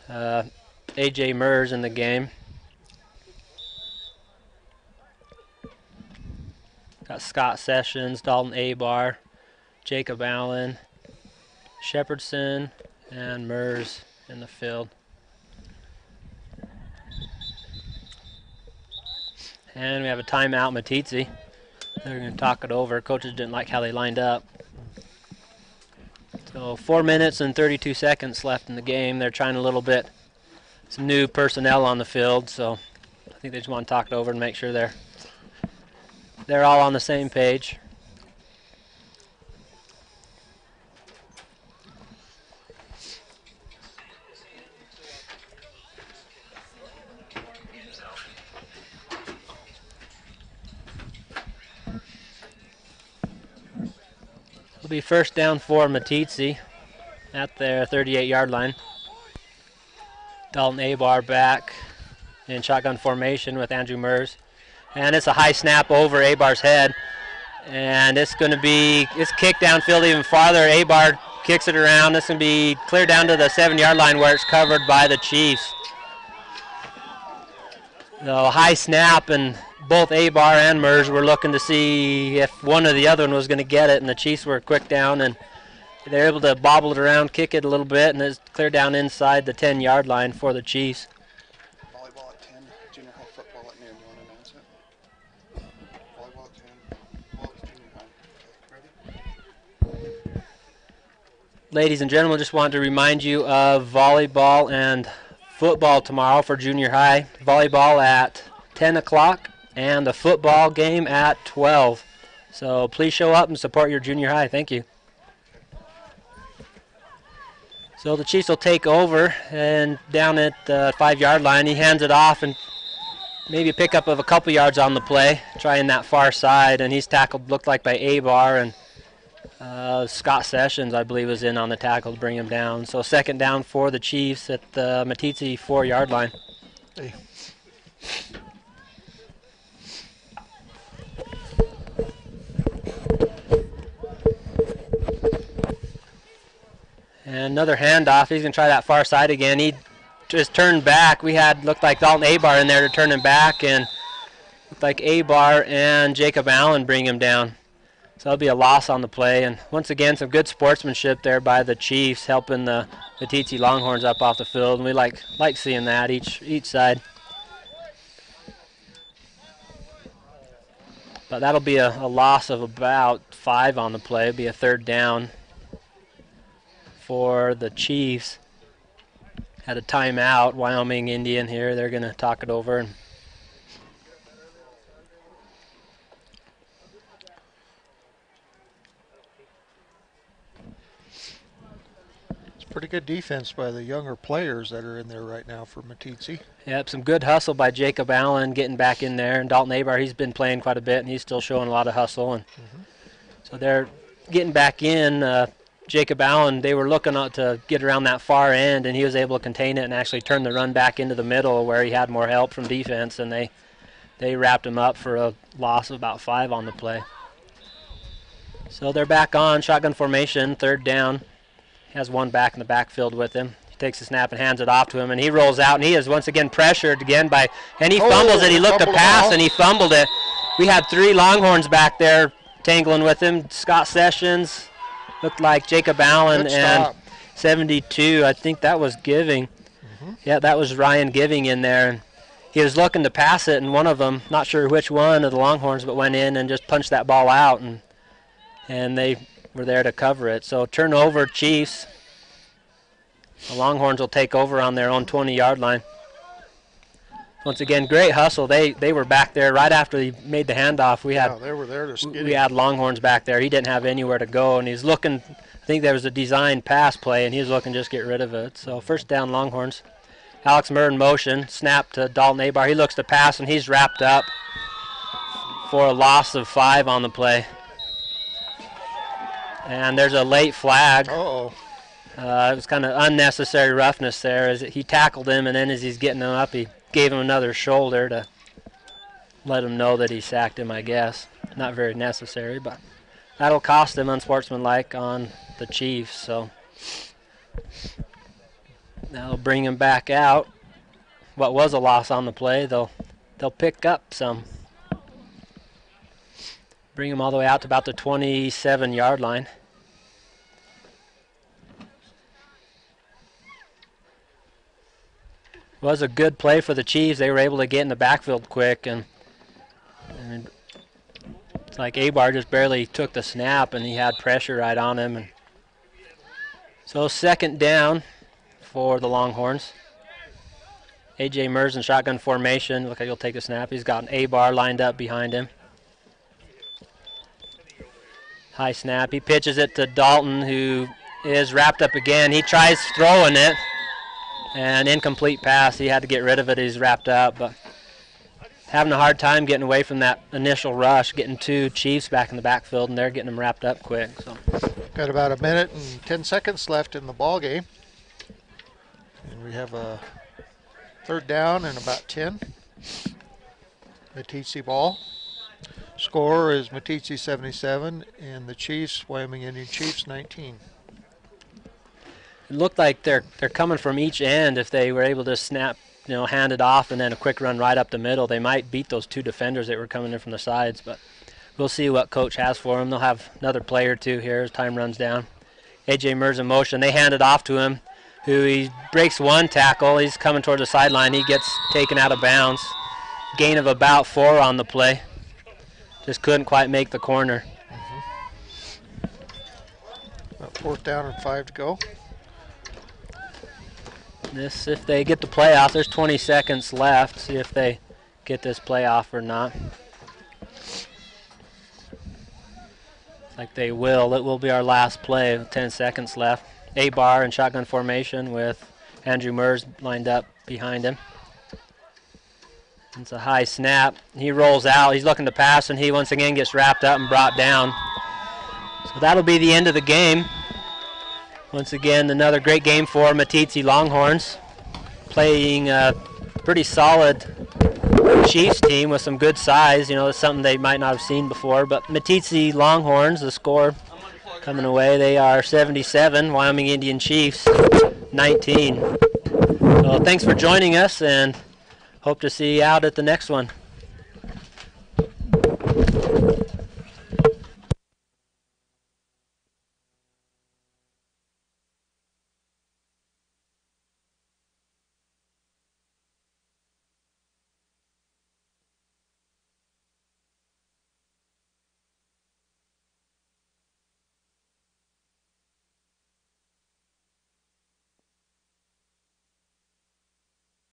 A.J. Mers in the game. Got Scott Sessions, Dalton Abar, Jacob Allen, Shepherdson, and Mers in the field. And we have a timeout, Meeteetse. They're going to talk it over. Coaches didn't like how they lined up. So 4 minutes and 32 seconds left in the game. They're trying a little bit, some new personnel on the field. So I think they just want to talk it over and make sure they're they're all on the same page. It'll be first down for Meeteetse at their 38-yard line. Dalton Abar back in shotgun formation with Andrew Mers. And it's a high snap over Abar's head. And it's going to be, it's kicked downfield even farther. Abar kicks it around. It's going to be clear down to the 7-yard line where it's covered by the Chiefs. So high snap, and both Abar and Mers were looking to see if one or the other one was going to get it, and the Chiefs were quick down, and they were able to bobble it around, kick it a little bit, and it's clear down inside the 10-yard line for the Chiefs. Volleyball at 10, junior high football at noon. You want to announce it? Volleyball at 10. Well, it's junior high. Okay, ready? Ladies and gentlemen, just wanted to remind you of volleyball and football tomorrow for junior high. Volleyball at 10 o'clock and the football game at 12. So please show up and support your junior high. Thank you. So the Chiefs will take over, and down at the 5-yard line, he hands it off, and maybe a pickup of a couple yards on the play, trying that far side, and he's tackled, looked like by Abar, and Scott Sessions, I believe, was in on the tackle to bring him down. So second down for the Chiefs at the Meeteetse 4-yard line. Hey. And another handoff. He's going to try that far side again. He just turned back. We had, looked like Dalton Abar in there to turn him back, and looked like Abar and Jacob Allen bring him down. So that'll be a loss on the play. And once again, some good sportsmanship there by the Chiefs, helping the Meeteetse Longhorns up off the field. And we like seeing that each side. But that'll be a loss of about 5 on the play. It'll be a third down for the Chiefs. Had a timeout. Wyoming Indian here. They're going to talk it over. And Pretty good defense by the younger players that are in there right now for Meeteetse. yep, some good hustle by Jacob Allen getting back in there. And Dalton Abar, he's been playing quite a bit, and he's still showing a lot of hustle. And so they're getting back in. Jacob Allen, they were looking to get around that far end, and he was able to contain it and actually turn the run back into the middle where he had more help from defense, and they wrapped him up for a loss of about 5 on the play. So they're back on shotgun formation, third down. He has one back in the backfield with him. He takes the snap and hands it off to him, and he rolls out, and he is once again pressured again and he fumbles it. He looked to pass, and he fumbled it. We had 3 Longhorns back there tangling with him. Scott Sessions, looked like Jacob Allen, and 72, I think that was Giving. Yeah, that was Ryan Giving in there. And he was looking to pass it, and one of them, not sure which one of the Longhorns, but went in and just punched that ball out, and they were there to cover it. So turnover, Chiefs. The Longhorns will take over on their own 20-yard line. Once again, great hustle. They were back there right after he made the handoff. They were there to skid. We had Longhorns back there. He didn't have anywhere to go, and he's looking. I think there was a designed pass play, and he was looking to just get rid of it. So first down, Longhorns. Alex Murr in motion. Snap to Dalton Abar. He looks to pass, and he's wrapped up for a loss of 5 on the play. And there's a late flag. Uh-oh. It was kind of unnecessary roughness there as he tackled him, and then as he's getting him up, he gave him another shoulder to let him know that he sacked him, I guess. Not very necessary, but that'll cost him unsportsmanlike on the Chiefs. So that'll bring him back out. What was a loss on the play, they'll pick up some. Bring him all the way out to about the 27-yard line. Was a good play for the Chiefs. They were able to get in the backfield quick, and it's like Abar just barely took the snap, and he had pressure right on him. And so second down for the Longhorns. A.J. Mers in shotgun formation. Look like he'll take the snap. He's got an Abar lined up behind him. High snap. He pitches it to Dalton, who is wrapped up again. He tries throwing it, and incomplete pass. He had to get rid of it. He's wrapped up, but having a hard time getting away from that initial rush, getting 2 Chiefs back in the backfield, and they're getting them wrapped up quick. So Got about a minute and 10 seconds left in the ball game. And we have a 3rd down and about 10. Meeteetse ball. Score is Meeteetse 77 and the Chiefs, Wyoming Indian Chiefs 19. it looked like they're coming from each end. If they were able to snap, hand it off and then a quick run right up the middle, they might beat those 2 defenders that were coming in from the sides. But we'll see what coach has for them. They'll have another play or 2 here as time runs down. A.J. Murs in motion. They hand it off to him, who he breaks 1 tackle. He's coming towards the sideline. He gets taken out of bounds. Gain of about 4 on the play. Just couldn't quite make the corner. About 4th down and 5 to go. This, if they get the playoff, there's 20 seconds left. See if they get this playoff or not. Like they will. It will be our last play with 10 seconds left. A-bar in shotgun formation with Andrew Murs lined up behind him. It's a high snap. He rolls out. He's looking to pass, and he once again gets wrapped up and brought down. So that'll be the end of the game. Once again, another great game for Meeteetse Longhorns, playing a pretty solid Chiefs team with some good size. It's something they might not have seen before. But Meeteetse Longhorns, the score coming away, they are 77, Wyoming Indian Chiefs 19. So thanks for joining us, and hope to see you out at the next one.